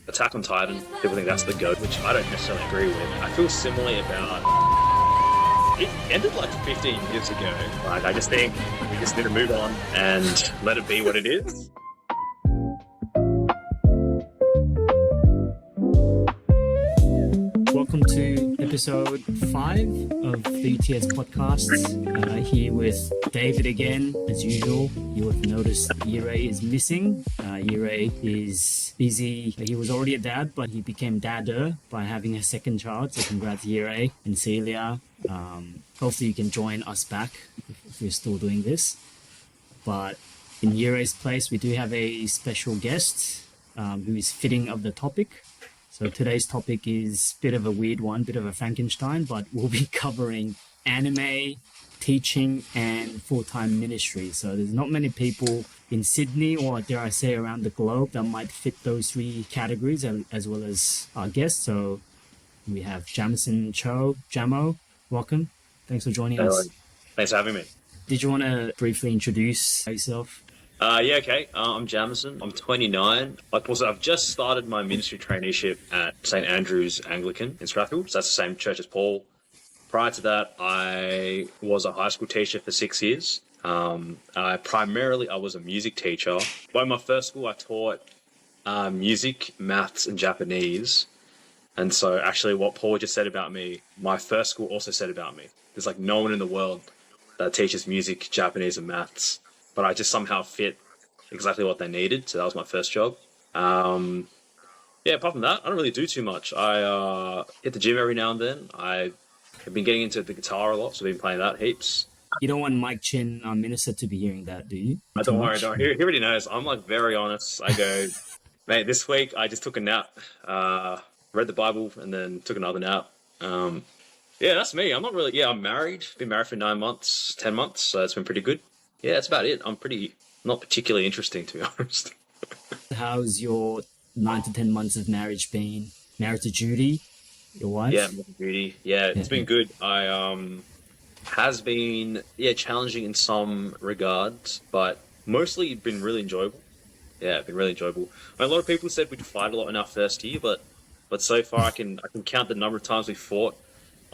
Attack on Titan, people think that's the GOAT, which I don't necessarily agree with. I feel similarly about... It ended like 15 years ago. Like, I just think we just need to move on and let it be what it is. Welcome to episode 5 of the UTS podcast. Here with David again, as usual. You have noticed Yurei is missing. Yurei is busy. He was already a dad, but he became dadder by having a second child. So congrats, Yurei and Celia. Hopefully you can join us back if we're still doing this. But in Yurei's place, we do have a special guest who is fitting of the topic. So today's topic is a bit of a weird one, bit of a Frankenstein, but we'll be covering anime, teaching, and full-time ministry. So there's not many people in Sydney, or dare I say around the globe, that might fit those three categories, as well as our guests. So we have Jameson, Jamo, welcome. Thanks for joining us. Thanks for having me. Did you want to briefly introduce yourself? Yeah, okay. I'm Jameson. I'm 29. I've just started my ministry traineeship at St. Andrew's Anglican in Strathfield. So that's the same church as Paul. Prior to that, I was a high school teacher for 6 years. I was a music teacher. By my first school, I taught music, maths, and Japanese. And so actually what Paul just said about me, my first school also said about me. There's like no one in the world that teaches music, Japanese, and maths. But I just somehow fit exactly what they needed. So that was my first job. Apart from that, I don't really do too much. I hit the gym every now and then. I have been getting into the guitar a lot, so I've been playing that heaps. You don't want Mike Chin, our minister, to be hearing that, do you? Don't worry. He already knows. I'm like very honest. I go, mate, this week I just took a nap, read the Bible, and then took another nap. That's me. I'm married. Been married for 10 months, so it's been pretty good. Yeah, that's about it. I'm not particularly interesting, to be honest. How's your 9 to 10 months of marriage been? Married to Judy, your wife? Yeah, Judy. Yeah, it's been good. Has been challenging in some regards, but mostly been really enjoyable. Yeah, been really enjoyable. A lot of people said we'd fight a lot in our first year, but so far I can count the number of times we fought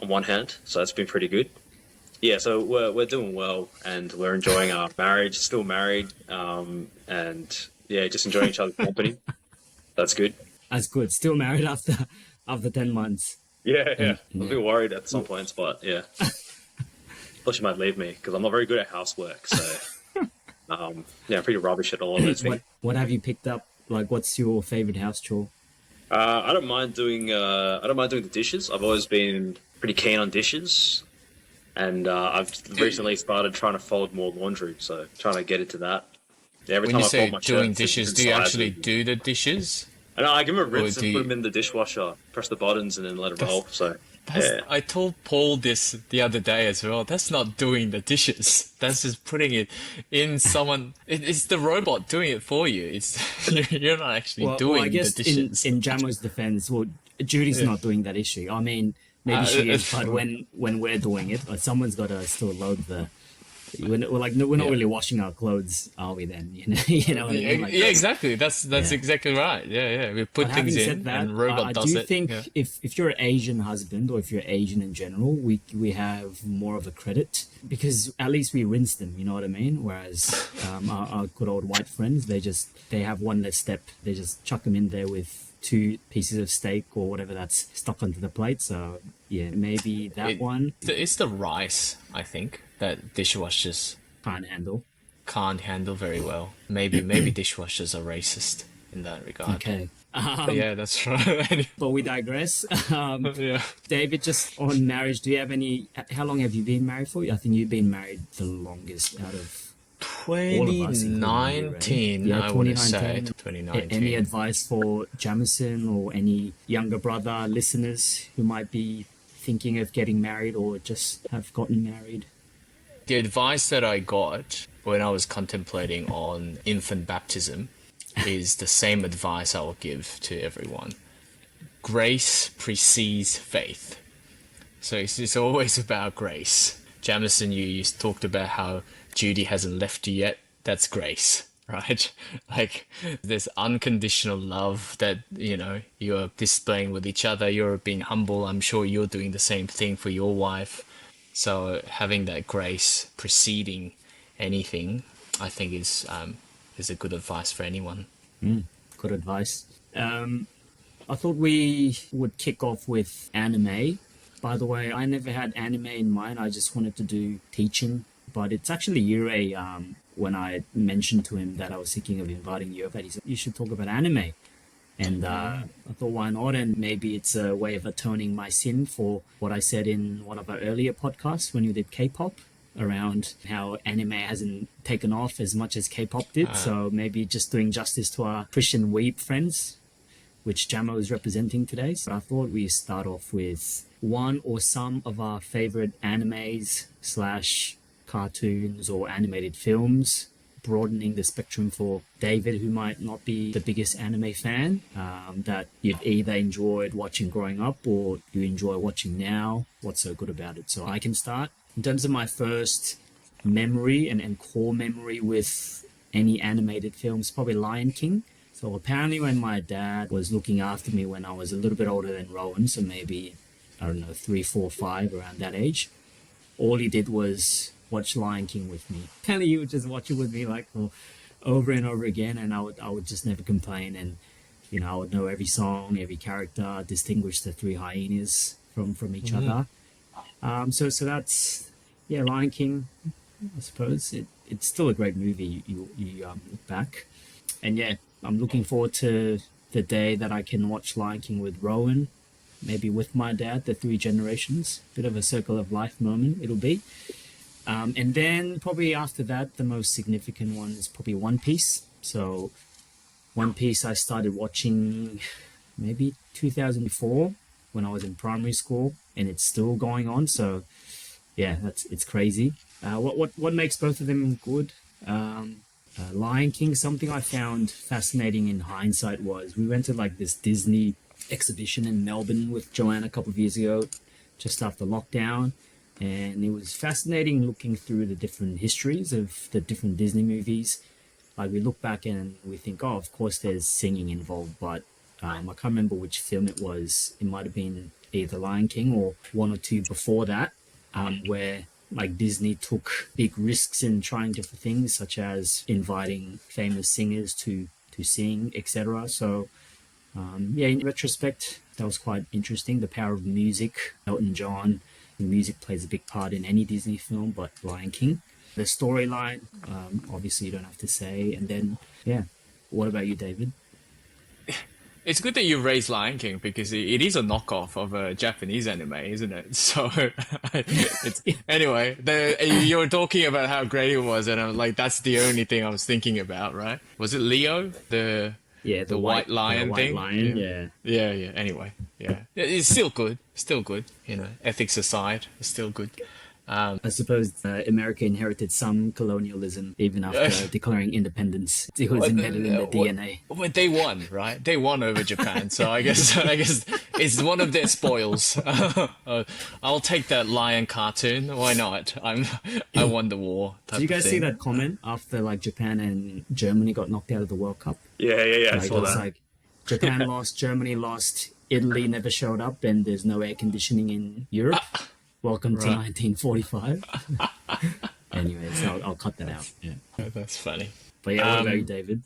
on one hand, so that's been pretty good. Yeah, so we're doing well, and we're enjoying our marriage. Still married, just enjoying each other's company. That's good. That's good. Still married after 10 months. Yeah. I'm a bit worried at some points, but yeah. Thought she might leave me because I'm not very good at housework. So, I'm pretty rubbish at all of those things. What have you picked up? Like, what's your favorite house chore? I don't mind doing the dishes. I've always been pretty keen on dishes. And I've recently started trying to fold more laundry, so trying to get into that. Yeah, when you say doing dishes, do you actually do the dishes? And I give them a rinse and put them in the dishwasher, press the buttons, and then let it roll. So I told Paul this the other day as well. That's not doing the dishes. That's just putting it in someone. It's the robot doing it for you. You're not actually doing the dishes. In Jamo's defense, Judy's not doing that issue. I mean, maybe she is, but when we're doing it, someone's got to still load the. We're not really washing our clothes, are we? Then you know what I mean? Like, exactly. That's exactly right. Yeah. We put things in, and robot does it. I do think if you're an Asian husband, or if you're Asian in general, we have more of a credit because at least we rinse them. You know what I mean? Whereas our good old white friends, they have one less step. They just chuck them in there with 2 pieces of steak or whatever that's stuck onto the plate. So yeah, maybe one. It's the rice, I think, that dishwashers can't handle very well. Maybe dishwashers are racist in that regard. Okay. Yeah, that's right. But we digress. David, just on marriage, do you have how long have you been married for? I think you've been married the longest out of 2019, I would say. 2019. Any advice for Jameson or any younger brother listeners who might be thinking of getting married or just have gotten married? The advice that I got when I was contemplating on infant baptism is the same advice I will give to everyone. Grace precedes faith. So it's always about grace. Jameson, you talked about how Judy hasn't left you yet. That's grace. right? Like there's unconditional love that, you're displaying with each other. You're being humble. I'm sure you're doing the same thing for your wife. So having that grace preceding anything, I think is a good advice for anyone. Good advice. I thought we would kick off with anime. By the way, I never had anime in mind. I just wanted to do teaching. But it's actually Yurei, when I mentioned to him that I was thinking of inviting you, that he said, you should talk about anime. And I thought, why not? And maybe it's a way of atoning my sin for what I said in one of our earlier podcasts when you did K-pop, around how anime hasn't taken off as much as K-pop did. So maybe just doing justice to our Christian weeb friends, which Jamo is representing today. So I thought we start off with one or some of our favorite animes slash cartoons or animated films, broadening the spectrum for David, who might not be the biggest anime fan, that you've either enjoyed watching growing up or you enjoy watching now. What's so good about it? So I can start. In terms of my first memory and core memory with any animated films, probably Lion King. So apparently when my dad was looking after me when I was a little bit older than Rowan, so maybe, I don't know, 3, 4, 5, around that age, all he did was watch Lion King with me. Apparently he would just watch it with me like over and over again, and I would just never complain. And, I would know every song, every character, distinguish the 3 hyenas from each other. So that's, Lion King, I suppose. It's still a great movie, you look back. And I'm looking forward to the day that I can watch Lion King with Rowan, maybe with my dad, the 3 generations. Bit of a circle of life moment it'll be. And then probably after that, the most significant one is probably One Piece. So One Piece I started watching maybe 2004 when I was in primary school, and it's still going on. So it's crazy. What makes both of them good? Lion King, something I found fascinating in hindsight was we went to like this Disney exhibition in Melbourne with Joanne a couple of years ago, just after lockdown. And it was fascinating looking through the different histories of the different Disney movies. Like we look back and we think, oh, of course there's singing involved, but I can't remember which film it was. It might have been either Lion King or one or two before that, where like Disney took big risks in trying different things, such as inviting famous singers to sing, etc. So in retrospect, that was quite interesting. The power of music, Elton John, the music plays a big part in any Disney film, but Lion King. The storyline, obviously you don't have to say. And then, what about you, David? It's good that you raised Lion King because it is a knockoff of a Japanese anime, isn't it? So, anyway, you were talking about how great it was, and I'm like, that's the only thing I was thinking about, right? Was it Leo, the white lion white thing? Lion, yeah. Anyway, it's still good. Ethics aside, it's still good. I suppose America inherited some colonialism even after declaring independence. It was embedded in the DNA. Well, they won, right? They won over Japan, so I guess it's one of their spoils. I'll take that lion cartoon. Why not? I won the war. Did you guys see that comment after like Japan and Germany got knocked out of the World Cup? Yeah. I saw that. Like Japan lost, Germany lost, Italy never showed up, and there's no air conditioning in Europe. Welcome to 1945. Anyways, I'll cut that out. Yeah, that's funny. But what about you, David?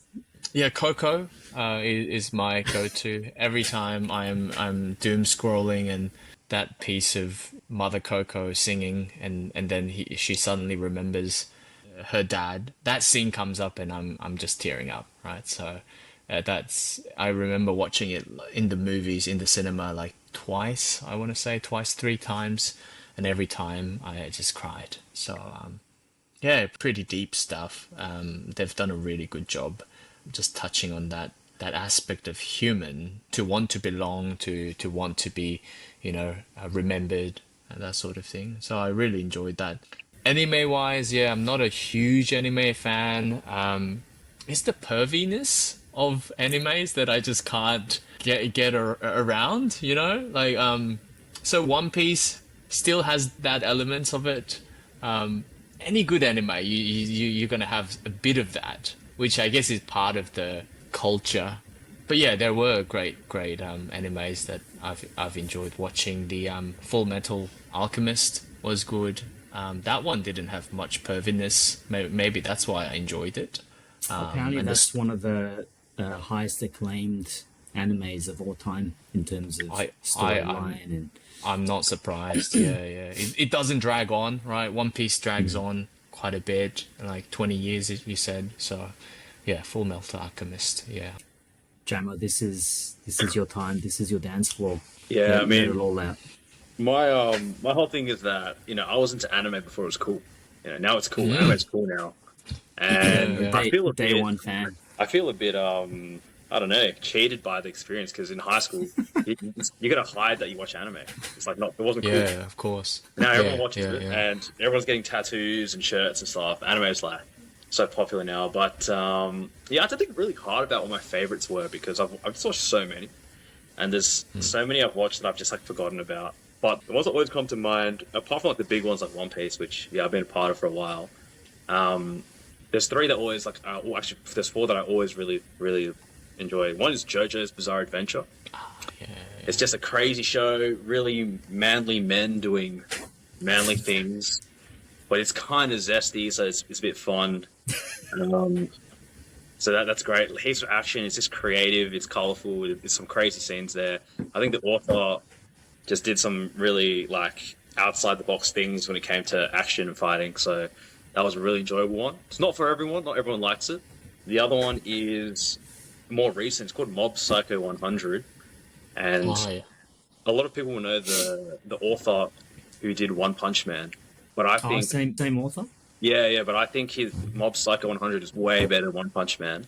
Yeah, Coco is my go-to. Every time I'm doom scrolling and that piece of Mother Coco singing, and then she suddenly remembers her dad. That scene comes up, and I'm just tearing up, right? So I remember watching it in the movies in the cinema like twice. I want to say twice, 3 times. And every time I just cried. So, pretty deep stuff. They've done a really good job just touching on that aspect of human, to want to belong, to want to be, remembered, and that sort of thing. So I really enjoyed that. Anime-wise, I'm not a huge anime fan. It's the perviness of animes that I just can't get around, so One Piece still has that elements of it. Any good anime, you're gonna have a bit of that. which I guess is part of the culture. But yeah, there were great animes that I've enjoyed watching. The Full Metal Alchemist was good. That one didn't have much perviness. Maybe that's why I enjoyed it. Apparently, And that's one of the highest acclaimed animes of all time in terms of I storyline and I'm not surprised. Yeah. It doesn't drag on, right? One Piece drags on quite a bit, like 20 years, you said. So, yeah, Full Metal Alchemist. Yeah. Jamo, this is your time. This is your dance floor. Yeah, I Let it mean, all out. my whole thing is that I was into anime before it was cool. Now it's cool. Anime's cool now, and Yeah. I feel a Day bit. one fan. I feel a bit I don't know, cheated by the experience because in high school you gotta hide that you watch anime. It's like not, it wasn't cool. Yeah, of course. Now everyone Yeah, watches yeah, it, yeah. and everyone's getting tattoos and shirts and stuff. Anime's like so popular now, but yeah, I had to think really hard about what my favorites were because I've just watched so many, and there's so many I've watched that I've just like forgotten about. But the ones that always come to mind, apart from like the big ones like One Piece, which I've been a part of for a while. There's three that always like. Actually, there's four that I always really enjoy. One is JoJo's Bizarre Adventure. Yeah. It's just a crazy show, really manly men doing manly things, but it's kind of zesty, so it's a bit fun. So that's great. Heaps of action. It's just creative. It's colorful. There's some crazy scenes there. I think the author just did some really like outside the box things when it came to action and fighting. So that was a really enjoyable one. It's not for everyone. Not everyone likes it. The other one is more recent. It's called Mob Psycho 100, and Oh, yeah. a lot of people will know the author who did One Punch Man. But I Oh, think same author. yeah, but I think his Mob Psycho 100 is way better than One Punch Man.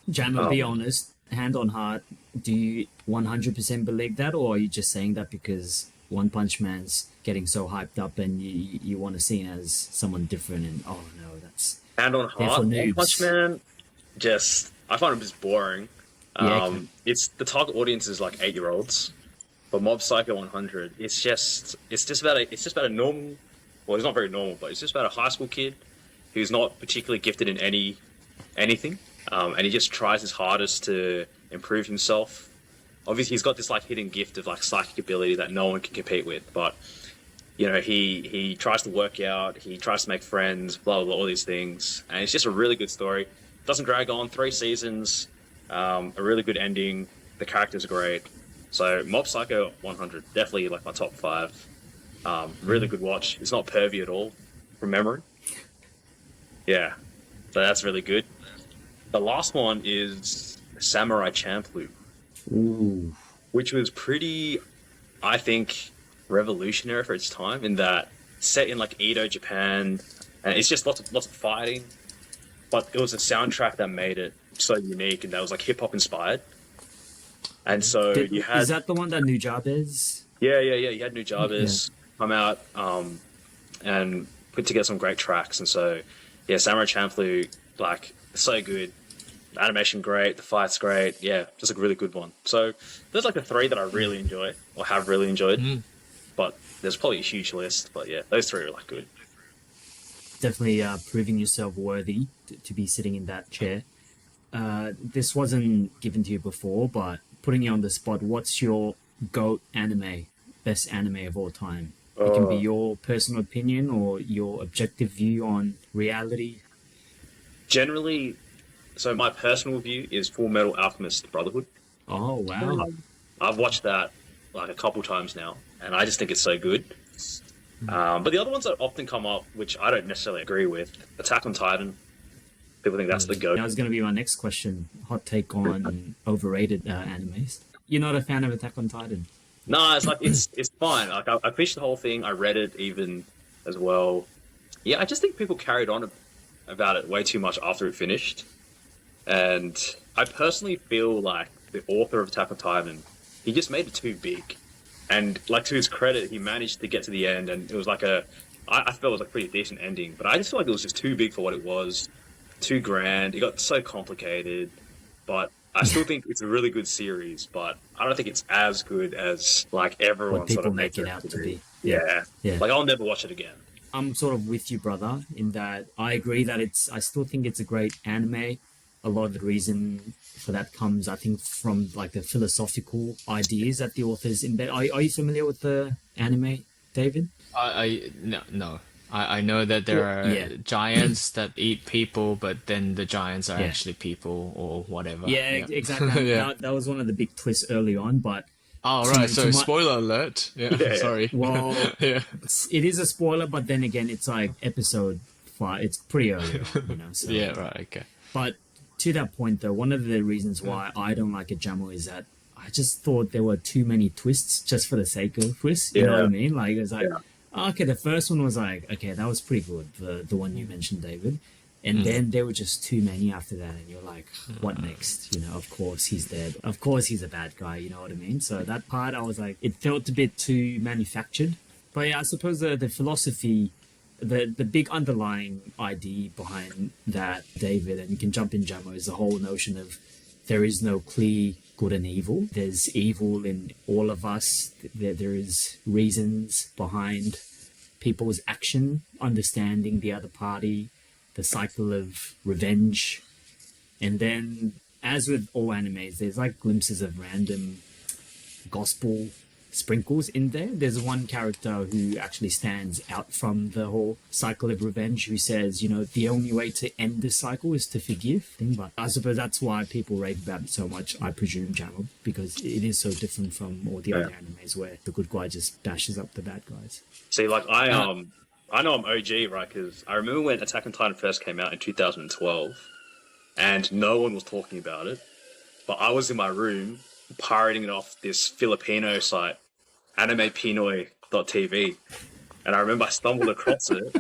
Jamo, be honest, hand on heart, do you 100% believe that, or are you just saying that because One Punch Man's getting so hyped up and you want to see him as someone different? And oh no, that's And on They're for Heart, One noobs. Punch Man, I find him just boring. Yeah, okay. It's the target audience is like 8-year-olds, but Mob Psycho 100, it's just about a normal. Well, he's not very normal, but it's just about a high school kid who's not particularly gifted in anything, and he just tries his hardest to improve himself. Obviously, he's got this like hidden gift of like psychic ability that no one can compete with, but he tries to work out, he tries to make friends, blah blah, blah all these things, and it's just a really good story. Doesn't drag on. 3 seasons, a really good ending. The characters are great. So Mob Psycho 100, definitely like my top 5. Really good watch. It's not pervy at all, from memory. Yeah, so that's really good. The last one is Samurai Champloo, Ooh. which was pretty, I think, revolutionary for its time. In that, set in like Edo, Japan, and it's just lots of fighting. But it was a soundtrack that made it so unique, and that was like hip hop inspired. And so you had Is that the one that Nujabes? yeah. You had Nujabes come out and put together some great tracks, and so yeah, Samurai Champloo, like so good, the animation great, the fights great, yeah, just a really good one. So there's like the 3 that I really enjoy or have really enjoyed, but there's probably a huge list. But yeah, those 3 are like good. Definitely proving yourself worthy to be sitting in that chair. This wasn't given to you before, but putting you on the spot, what's your GOAT anime, best anime of all time? It can be your personal opinion or your objective view on reality. Generally, so my personal view is Full Metal Alchemist Brotherhood. Oh, wow. I've watched that like a couple times now, and I just think it's so good. But the other ones that often come up, which I don't necessarily agree with, Attack on Titan. People think that's the GOAT. That was going to be my next question. Hot take on overrated animes. You're not a fan of Attack on Titan? No, it's like it's fine. Like I finished the whole thing. I read it even as well. Yeah, I just think people carried on about it way too much after it finished, and I personally feel like the author of Attack on Titan, he just made it too big. And like to his credit, he managed to get to the end, and it was like I felt it was like a pretty decent ending. But I just feel like it was just too big for what it was, too grand. It got so complicated. But I still think it's a really good series. But I don't think it's as good as like everyone What sort people of make makes it out to be. be. Yeah. Yeah. Like I'll never watch it again. I'm sort of with you, brother, in that I agree that I still think it's a great anime, a lot of the reason for that comes, I think, from like the philosophical ideas that the authors embed. Are you familiar with the anime, David? No. I know that there are Yeah. giants that eat people, but then the giants are Yeah. actually people or whatever. Yeah, exactly. Yeah. That was one of the big twists early on, but Oh, right. So, to my- spoiler alert. Yeah, Yeah. sorry. well, Yeah. it is a spoiler, but then again, it's like episode 5. It's pretty early on, So. Yeah, right. Okay. But to that point, though, one of the reasons why I don't like a Jamo is that I just thought there were too many twists just for the sake of twists. You know what I mean? Like, it was like, okay, the first one was like, okay, that was pretty good, the one you mentioned, David. And then there were just too many after that, and you're like, what next? You know, of course he's dead. Of course he's a bad guy, you know what I mean? So that part, I was like, it felt a bit too manufactured. But yeah, I suppose the philosophy, the big underlying idea behind that, David, and you can jump in, Jamo, is the whole notion of there is no clear good and evil. There's evil in all of us. There is reasons behind people's action, understanding the other party, the cycle of revenge. And then, as with all animes, there's like glimpses of random gospel sprinkles in there. There's one character who actually stands out from the whole cycle of revenge, who says, you know, the only way to end this cycle is to forgive. But I suppose that's why people rave about it so much, I presume, Jamo, because it is so different from all the other animes where the good guy just bashes up the bad guys. See, like I know I'm OG, right? Because I remember when Attack on Titan first came out in 2012, and no one was talking about it, but I was in my room pirating it off this Filipino site, animepinoy.tv, and I remember I stumbled across it,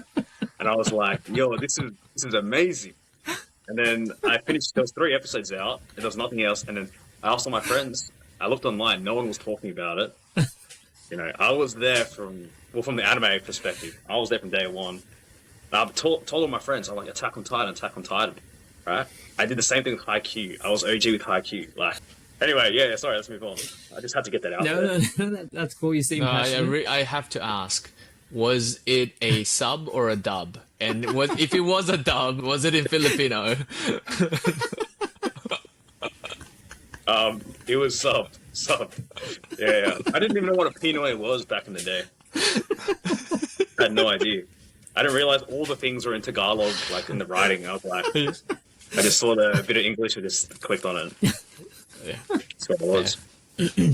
and I was like, "Yo, this is amazing!" And then I finished. There was 3 episodes out, and there was nothing else. And then I asked all my friends. I looked online. No one was talking about it. You know, I was there from the anime perspective. I was there from day one. And I told all my friends, I'm like, Attack on Titan, right? I did the same thing with Haikyuu. I was OG with Haikyuu. Like, anyway, yeah, sorry, let's move on. I just had to get that out there. No, that's cool. You seem passionate. I have to ask, was it a sub or a dub? And if it was a dub, was it in Filipino? It was subbed. Yeah. I didn't even know what a Pinoy was back in the day. I had no idea. I didn't realize all the things were in Tagalog, like in the writing. I was like, I just saw the bit of English and just clicked on it. Yeah. That's what it was. Yeah.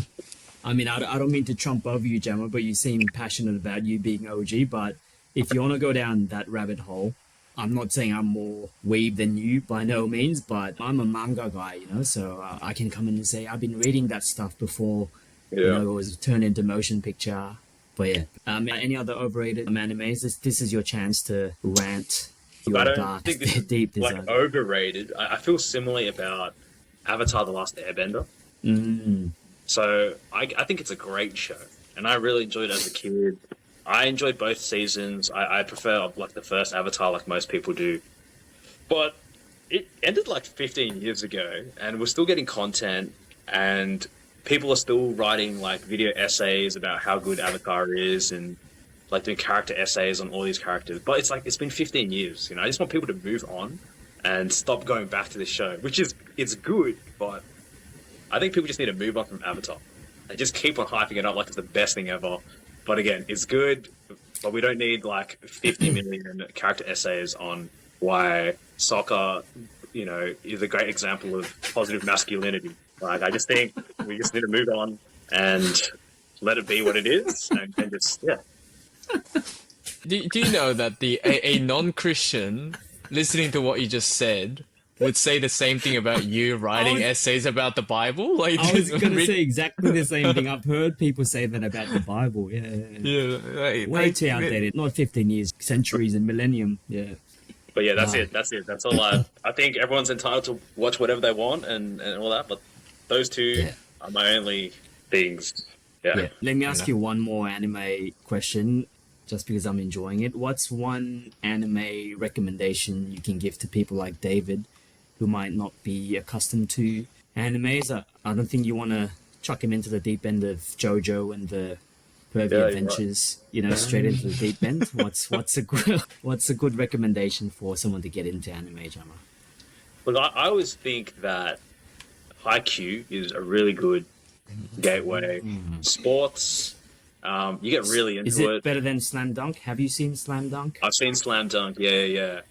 I mean, I don't mean to trump over you, Gemma, but you seem passionate about you being OG. But if you want to go down that rabbit hole, I'm not saying I'm more weeb than you by no means, but I'm a manga guy, you know, so I can come in and say I've been reading that stuff before, you know, it was turned into motion picture. But yeah, any other overrated animes? This is your chance to rant your I don't dark, think this is deep like design. overrated. I feel similarly about Avatar: The Last Airbender. So I think it's a great show, and I really enjoyed it as a kid. I enjoyed both seasons. I prefer like the first Avatar, like most people do. But it ended like 15 years ago, and we're still getting content, and people are still writing like video essays about how good Avatar is, and like doing character essays on all these characters. But it's like it's been 15 years. You know, I just want people to move on and stop going back to this show, which is it's good, but I think people just need to move on from Avatar. They just keep on hyping it up like it's the best thing ever. But again, it's good, but we don't need like 50 million character essays on why soccer, you know, is a great example of positive masculinity. Like, I just think we just need to move on and let it be what it is, and just Do you know that a non-Christian listening to what you just said would say the same thing about you writing essays about the Bible? Like, I was going to say exactly the same thing. I've heard people say that about the Bible. Yeah. Way too outdated. Not 15 years, centuries and millennium. Yeah. But yeah, that's it. That's all. I think everyone's entitled to watch whatever they want and all that. But those two are my only things. Yeah. Let me ask you one more anime question, just because I'm enjoying it. What's one anime recommendation you can give to people like David, who might not be accustomed to animes? I don't think you want to chuck him into the deep end of JoJo and the Pervy Adventures, right. You know, straight into the deep end. What's a good recommendation for someone to get into anime, Jama? Look, I always think that Haikyuu is a really good gateway. Sports, you get really Is into it it. better than Slam Dunk? Have you seen Slam Dunk? I've seen Slam Dunk. Yeah, yeah, yeah.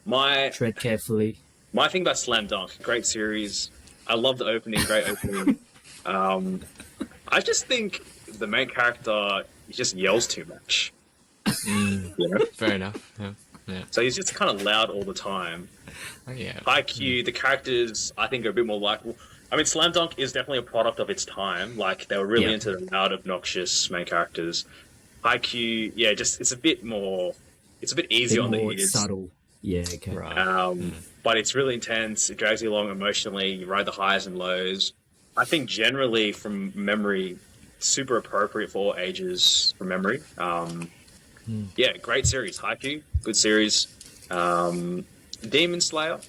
My Tread carefully. my thing about Slam Dunk, great series. I love the opening, great opening. Um, I just think the main character he just yells too much. You know? Fair enough. Yeah. Yeah. So he's just kind of loud all the time. Oh, yeah. IQ, the characters, I think, are a bit more likable. I mean, Slam Dunk is definitely a product of its time. Like, they were really Yeah. into the loud, obnoxious main characters. IQ, yeah, just it's a bit easier on the More ears. subtle. Yeah, okay. Right. But it's really intense. It drags you along emotionally. You ride the highs and lows. I think generally, from memory, super appropriate for all ages from memory. Yeah, great series. Haikyuu, good series. Demon Slayer,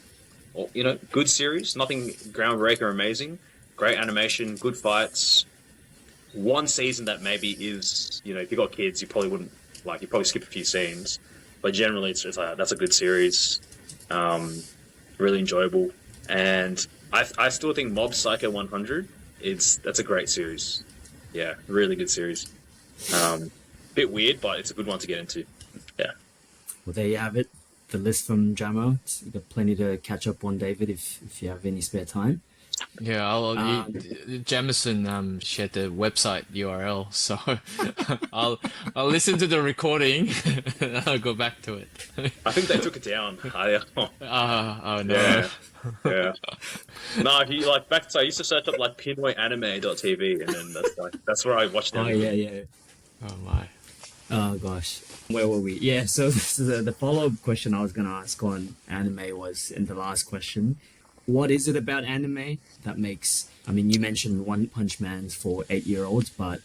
or, good series. Nothing groundbreaker, amazing. Great animation, good fights. One season that maybe is, if you got kids, you probably wouldn't like. You probably skip a few scenes, but generally, it's that's a good series. Really enjoyable, and I still think Mob Psycho 100. That's a great series. Yeah, really good series. Bit weird, but it's a good one to get into. Yeah. Well, there you have it. The list from Jamo. You've got plenty to catch up on, David, if you have any spare time. Yeah, Jameson shared the website URL, so I'll listen to the recording and I'll go back to it. I think they took it down. Oh no. Yeah. Yeah. No, if you so I used to search up pinoyanime.tv and then that's where I watched Oh, everything. yeah. Oh my. Oh, gosh. Where were we? Yeah, so this is the follow-up question I was going to ask on anime was in the last question. What is it about anime that makes... I mean, you mentioned One Punch Man's for 8-year-olds, but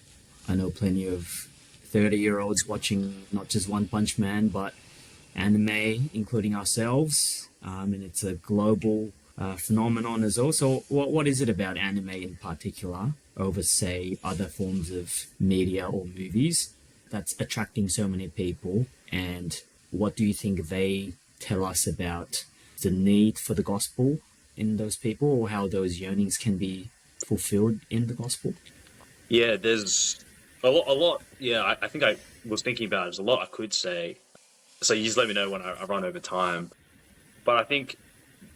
I know plenty of 30-year-olds watching not just One Punch Man, but anime, including ourselves. And it's a global phenomenon as well. So what is it about anime in particular over, say, other forms of media or movies that's attracting so many people? And what do you think they tell us about the need for the gospel in those people, or how those yearnings can be fulfilled in the gospel? Yeah, there's a lot. Yeah, I think I was thinking about it. There's a lot I could say. So you just let me know when I run over time. But I think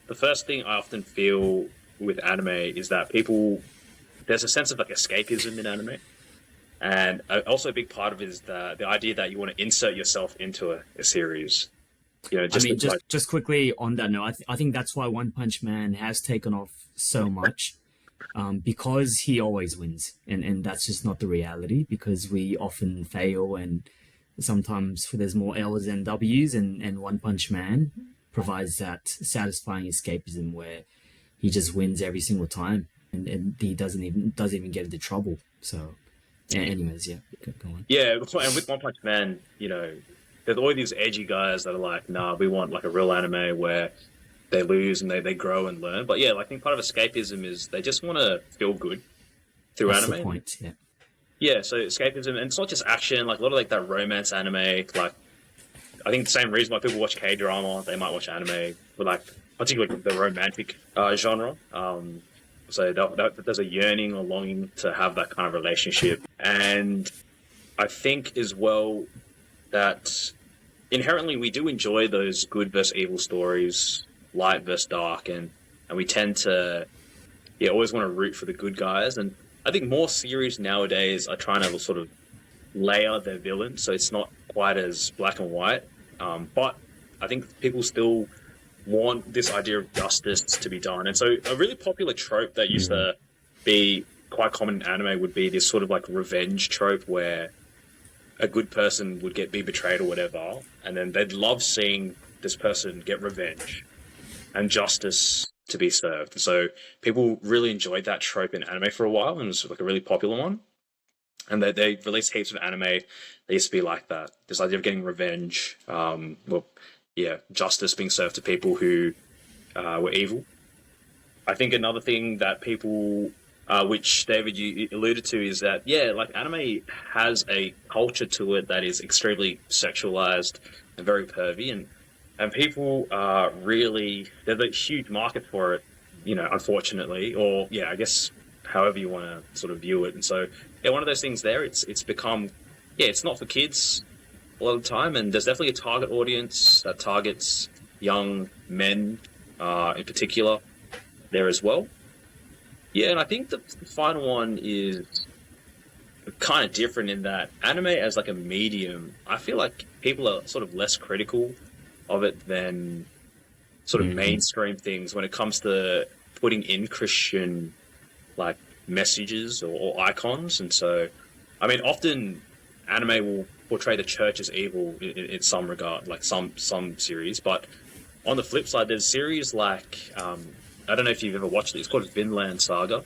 the first thing I often feel with anime is that there's a sense of escapism in anime. And also a big part of it is the idea that you want to insert yourself into a series. Just quickly on that note, I think that's why One Punch Man has taken off so much, because he always wins, and that's just not the reality, because we often fail, and sometimes there's more L's than W's, and One Punch Man provides that satisfying escapism where he just wins every single time, and he doesn't even get into trouble. So, anyways, yeah, go on. Yeah, and with One Punch Man, there's always these edgy guys that are like, nah, we want a real anime where they lose and they grow and learn. But yeah, I think part of escapism is they just want to feel good through That's anime. the point, yeah. Yeah, so escapism, and it's not just action, a lot of that romance anime, I think the same reason why people watch K-drama, they might watch anime, but particularly the romantic genre. So there's a yearning or longing to have that kind of relationship. And I think as well that inherently we do enjoy those good versus evil stories, light versus dark, and we tend to always want to root for the good guys. And I think more series nowadays are trying to sort of layer their villains, so it's not quite as black and white. But I think people still want this idea of justice to be done. And so a really popular trope that used to be quite common in anime would be this sort of revenge trope where a good person would be betrayed or whatever, and then they'd love seeing this person get revenge and justice to be served. So people really enjoyed that trope in anime for a while, and it was a really popular one. And they released heaps of anime. They used to be like that. This idea of getting revenge, justice being served to people who were evil. I think another thing that people, which David you alluded to, is that anime has a culture to it that is extremely sexualized and very pervy, and and people are really there's a huge market for it, unfortunately, or yeah, I guess however you want to sort of view it. And so yeah, one of those things there. It's become yeah, it's not for kids a lot of the time, and there's definitely a target audience that targets young men in particular there as well. Yeah, and I think the final one is kind of different in that anime as like a medium, I feel like people are sort of less critical of it than sort of mainstream things when it comes to putting in Christian like messages or icons. And so, I mean, often anime will portray the church as evil in some regard, like some series. But on the flip side, there's series like I don't know if you've ever watched it. It's called Vinland Saga.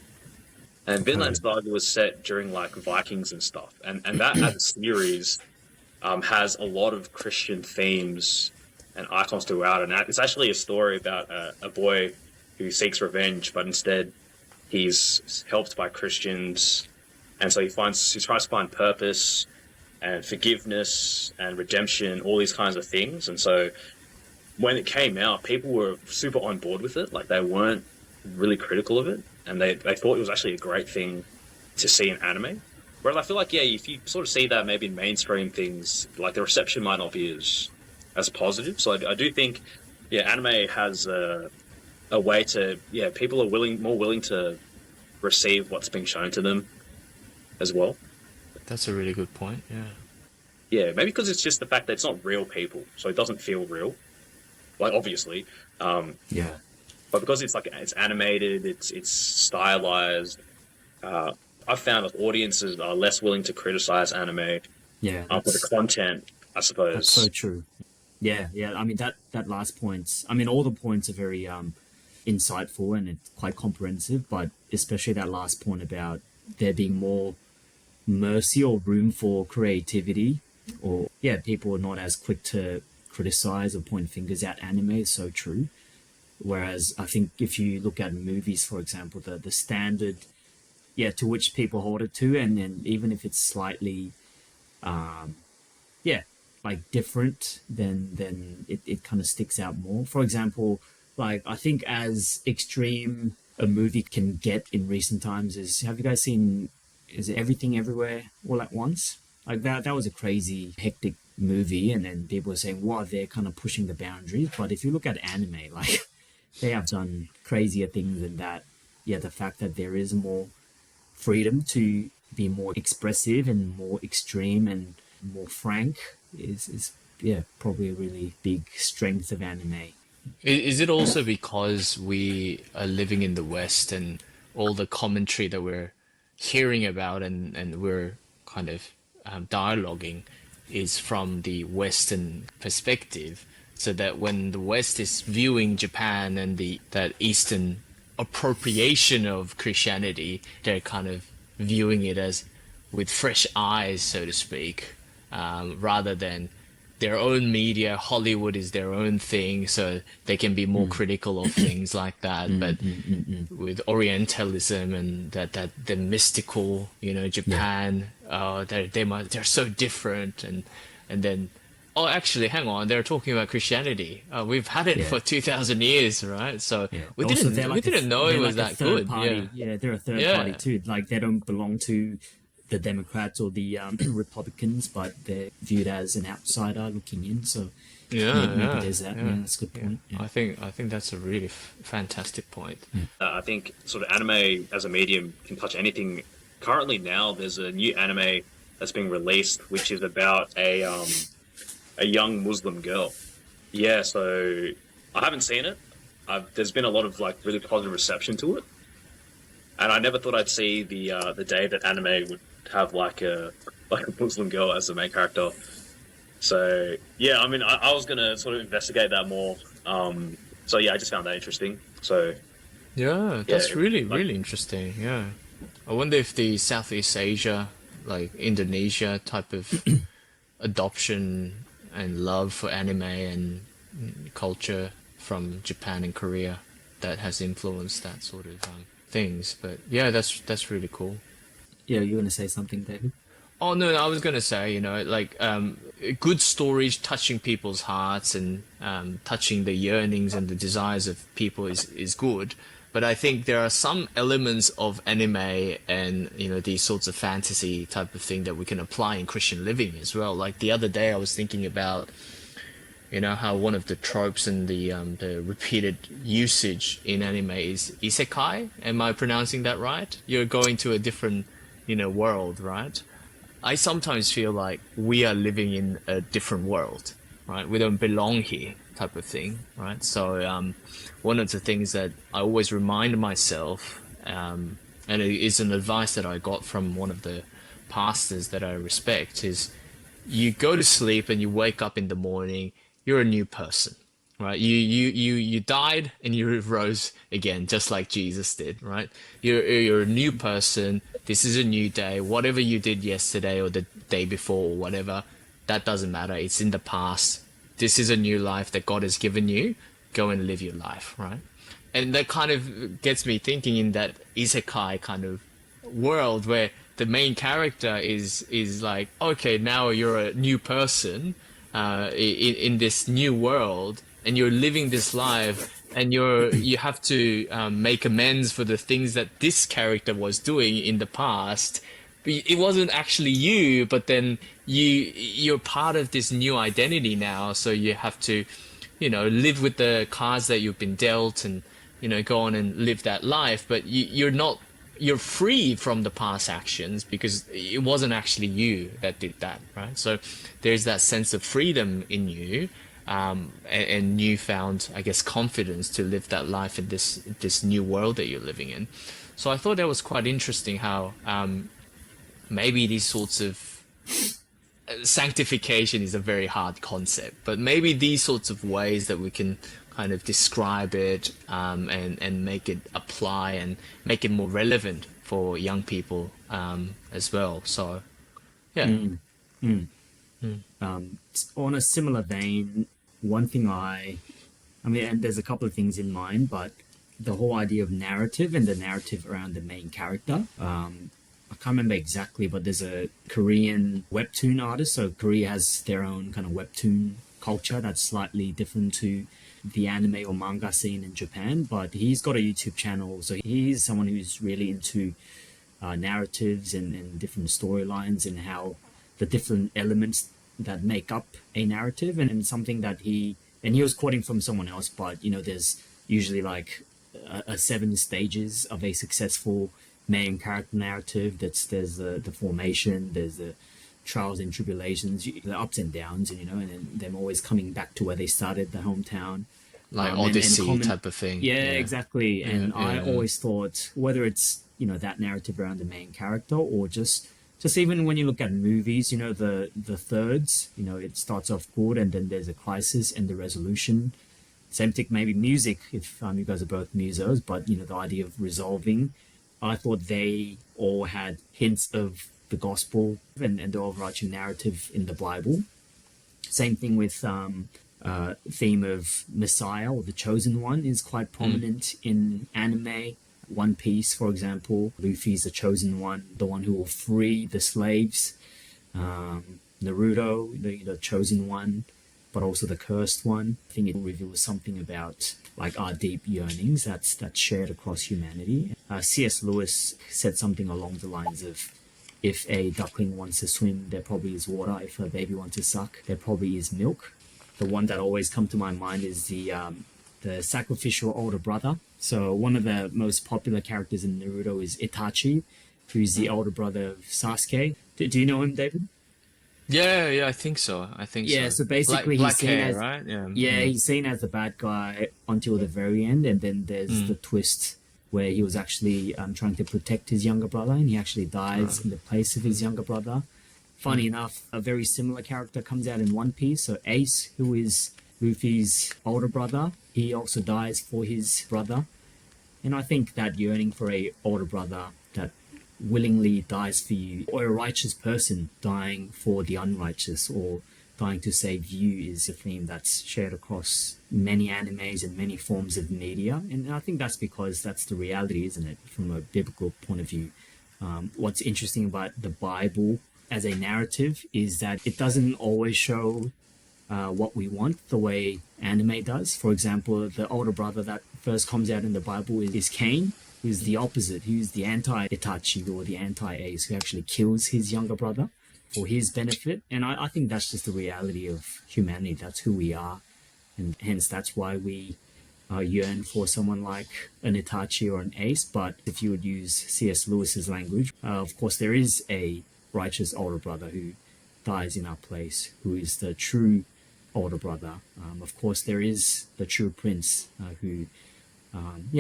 And Vinland Saga was set during like Vikings and stuff, and that as a series has a lot of Christian themes and icons throughout. And it's actually a story about a boy who seeks revenge, but instead he's helped by Christians, and so he tries to find purpose and forgiveness and redemption, all these kinds of things. And so when it came out, people were super on board with it. Like they weren't really critical of it, and they thought it was actually a great thing to see in anime. Whereas I feel like, yeah, if you sort of see that maybe in mainstream things, like the reception might not be as positive. So I do think, yeah, anime has a way to, yeah, people are more willing to receive what's being shown to them as well. That's a really good point. Yeah. Yeah, maybe because it's just the fact that it's not real people, so it doesn't feel real. Like obviously, Yeah. but because it's animated, it's stylized. I've found that audiences are less willing to criticize anime Yeah. for the content, I suppose. That's so true. Yeah, yeah. I mean that last point. I mean, all the points are very insightful and it's quite comprehensive, but especially that last point about there being more mercy or room for creativity, or yeah, people are not as quick to criticize or point fingers at anime is so true. Whereas I think if you look at movies, for example, the standard, yeah, to which people hold it to, and then even if it's slightly, yeah, like different, then it kind of sticks out more. For example, like I think as extreme a movie can get in recent times is, have you guys seen, is it Everything Everywhere All at Once? Like that was a crazy hectic movie, and then people were saying, wow, they're kind of pushing the boundaries. But if you look at anime, like they have done crazier things than that. Yeah, the fact that there is more freedom to be more expressive and more extreme and more frank is yeah, probably a really big strength of anime. Is it also because we are living in the West and all the commentary that we're hearing about and we're kind of dialoguing is from the Western perspective, so that when the West is viewing Japan and that Eastern appropriation of Christianity, they're kind of viewing it as with fresh eyes, so to speak, rather than their own media. Hollywood is their own thing, so they can be more critical of things like that. But with Orientalism and that the mystical, Japan, they're so different, and then oh, actually, hang on, they're talking about Christianity. We've had it for 2,000 years, right? So we Also, didn't know it was that good. Party. Yeah, they're a third party too. Like they don't belong to the Democrats or the Republicans, but they're viewed as an outsider looking in. So maybe there's that. Yeah, that's a good point. Yeah. I think that's a really fantastic point. I think sort of anime as a medium can touch anything. Currently now, there's a new anime that's being released, which is about a young Muslim girl. Yeah, so I haven't seen it. There's been a lot of like really positive reception to it, and I never thought I'd see the day that anime would have like a Muslim girl as the main character. So yeah, I mean, I was gonna sort of investigate that more. So yeah, I just found that interesting. So That's really interesting. Yeah, I wonder if the Southeast Asia, like Indonesia type of adoption and love for anime and culture from Japan and Korea that has influenced that sort of things. But yeah, that's really cool. Yeah, you want to say something, David? Oh no, I was gonna say, like good stories touching people's hearts and touching the yearnings and the desires of people is good. But I think there are some elements of anime and these sorts of fantasy type of thing that we can apply in Christian living as well. Like the other day, I was thinking about how one of the tropes and the repeated usage in anime is isekai. Am I pronouncing that right? You're going to a different world, right? I sometimes feel like we are living in a different world, right? We don't belong here, type of thing, right? So one of the things that I always remind myself, and it is an advice that I got from one of the pastors that I respect, is you go to sleep and you wake up in the morning, you're a new person, right? You died and you rose again, just like Jesus did, right? You're a new person. This is a new day. Whatever you did yesterday or the day before or whatever, that doesn't matter. It's in the past. This is a new life that God has given you. Go and live your life, right? And that kind of gets me thinking in that isekai kind of world where the main character is like, okay, now you're a new person in this new world, and you're living this life, and you have to make amends for the things that this character was doing in the past. It wasn't actually you, but then you're part of this new identity now, so you have to live with the cards that you've been dealt, and go on and live that life. But you're free from the past actions because it wasn't actually you that did that, right? So there's that sense of freedom in you, and newfound, I guess, confidence to live that life in this new world that you're living in. So I thought that was quite interesting how maybe these sorts of sanctification is a very hard concept, but maybe these sorts of ways that we can kind of describe it, and make it apply and make it more relevant for young people as well. So, yeah. On a similar vein, one thing I mean, and there's a couple of things in mind, but the whole idea of narrative and the narrative around the main character. I can't remember exactly, but there's a Korean webtoon artist. So Korea has their own kind of webtoon culture that's slightly different to the anime or manga scene in Japan, but he's got a YouTube channel. So he's someone who's really into narratives and different storylines and how the different elements that make up a narrative, and something that he was quoting from someone else, but there's usually like a 7 stages of a successful main character narrative. There's the formation, there's the trials and tribulations, the ups and downs, and and then them always coming back to where they started, the hometown, like Odyssey type of thing. Yeah, exactly. And I yeah. always thought, whether it's that narrative around the main character, or just even when you look at movies, the thirds, it starts off good and then there's a crisis and the resolution. Same thing, maybe music, if you guys are both musos, but the idea of resolving. I thought they all had hints of the gospel and the overarching narrative in the Bible. Same thing with theme of Messiah or the chosen one is quite prominent in anime. One Piece, for example, Luffy's the chosen one, the one who will free the slaves. Naruto, the chosen one, but also the cursed one. I think it reveals something about like our deep yearnings that's shared across humanity. C.S. Lewis said something along the lines of, if a duckling wants to swim, there probably is water. If a baby wants to suck, there probably is milk. The one that always comes to my mind is the sacrificial older brother. So one of the most popular characters in Naruto is Itachi, who's the older brother of Sasuke. Do you know him, David? Yeah, I think so. Yeah, so basically black he's seen hair, as right? Yeah, he's seen as the bad guy until the very end, and then there's the twist where he was actually trying to protect his younger brother, and he actually dies in the place of his younger brother. Funny enough, a very similar character comes out in One Piece. So Ace, who is Luffy's older brother, he also dies for his brother. And I think that yearning for a older brother that willingly dies for you, or a righteous person dying for the unrighteous, or dying to save you, is a theme that's shared across many animes and many forms of media. And I think that's because that's the reality, isn't it, from a biblical point of view. What's interesting about the Bible as a narrative is that it doesn't always show what we want the way anime does. For example, the older brother that first comes out in the Bible is Cain, who's the opposite, who's the anti-Itachi or the anti-Ace, who actually kills his younger brother for his benefit. And I think that's just the reality of humanity. That's who we are. And hence, that's why we yearn for someone like an Itachi or an Ace. But if you would use C.S. Lewis's language, of course, there is a righteous older brother who dies in our place, who is the true older brother. Of course, there is the true prince who,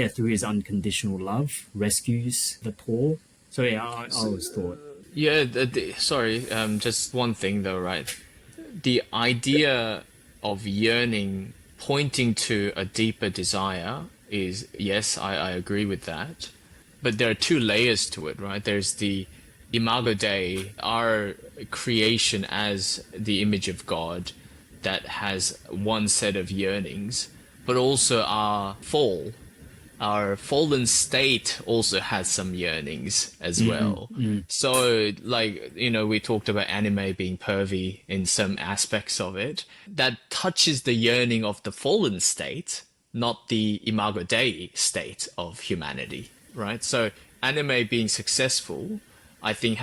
through his unconditional love, rescues the poor. So yeah, I always thought. Yeah, sorry, just one thing though, right? The idea of yearning pointing to a deeper desire is, yes, I agree with that. But there are two layers to it, right? There's the Imago Dei, our creation as the image of God that has one set of yearnings, but also our fall. Our fallen state also has some yearnings as well. So, like, we talked about anime being pervy in some aspects of it. That touches the yearning of the fallen state, not the Imago Dei state of humanity, right? So, anime being successful, I think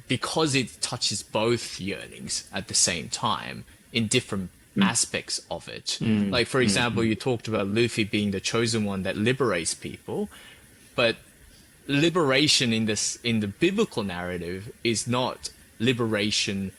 because it touches both yearnings at the same time in different aspects of it. Like, for example, you talked about Luffy being the chosen one that liberates people, but liberation in the biblical narrative is not liberation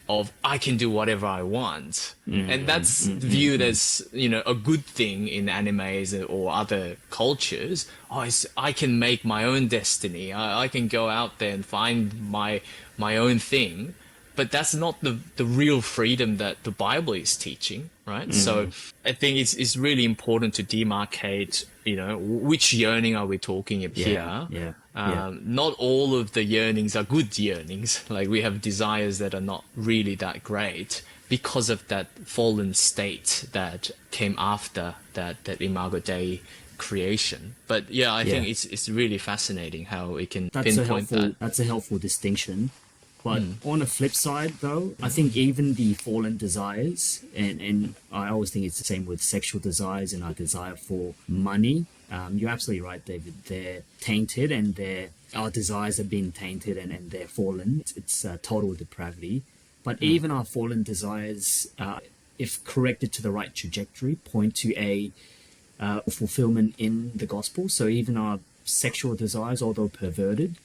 of I can do whatever I want. And that's viewed as, a good thing in animes or other cultures. I can make my own destiny. I can go out there and find my own thing. But that's not the real freedom that the Bible is teaching, right? So I think it's really important to demarcate, which yearning are we talking about here? Not all of the yearnings are good yearnings. Like, we have desires that are not really that great because of that fallen state that came after that Imago Dei creation. But yeah, I think it's really fascinating how it can pinpoint that. That's a helpful distinction. But on the flip side, though, I think even the fallen desires, and I always think it's the same with sexual desires and our desire for money. You're absolutely right, David. They're tainted, and our desires have been tainted, and they're fallen. It's total depravity. But even our fallen desires, if corrected to the right trajectory, point to a fulfillment in the gospel. So even our sexual desires, although perverted,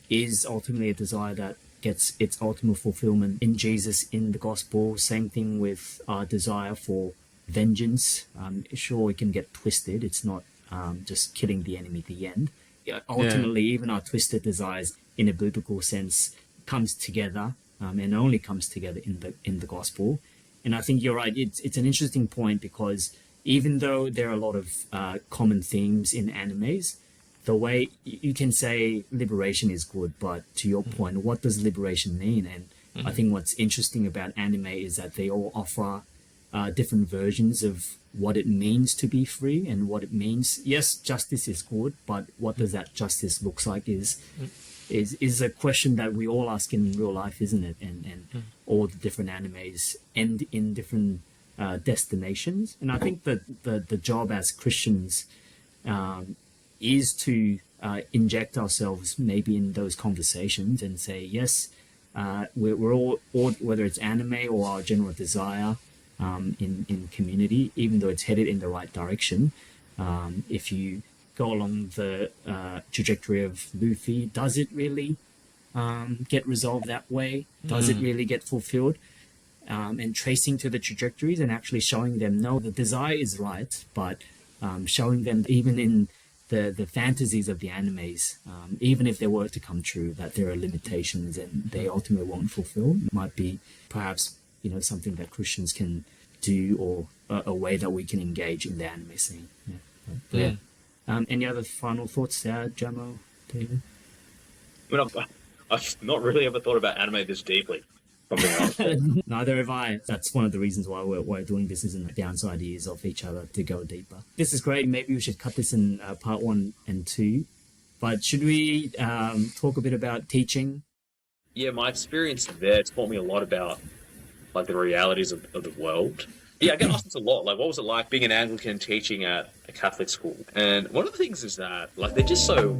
is ultimately a desire that gets its ultimate fulfillment in Jesus, in the gospel. Same thing with our desire for vengeance. Sure, it can get twisted. It's not just killing the enemy at the end. Ultimately, even our twisted desires, in a biblical sense, comes together, and only comes together in the gospel. And I think you're right. It's an interesting point, because even though there are a lot of common themes in animes, the way you can say liberation is good, but to your point, what does liberation mean? And I think what's interesting about anime is that they all offer different versions of what it means to be free and what it means. Yes, justice is good, but what does that justice looks like is a question that we all ask in real life, isn't it? And all the different animes end in different destinations. And I think that the job as Christians is to inject ourselves maybe in those conversations and say, yes, we're all, whether it's anime or our general desire in community, even though it's headed in the right direction, if you go along the trajectory of Luffy, does it really get resolved that way? Does it really get fulfilled? And tracing to the trajectories and actually showing them, no, the desire is right, but showing them even in the fantasies of the animes, even if they were to come true, that there are limitations and they ultimately won't fulfill, might be perhaps something that Christians can do, or a way that we can engage in the anime scene. Any other final thoughts there, Jamo, David? I mean, I've not really ever thought about anime this deeply. Neither have I. That's one of the reasons why we're doing this, isn't the downside is of each other to go deeper. This is great. Maybe we should cut this in part 1 and 2. But should we talk a bit about teaching? yeah, my experience there taught me a lot about like the realities of the world. Yeah, I get asked this a lot. Like, what was it like being an Anglican teaching at a Catholic school? And one of the things is that, like, they're just so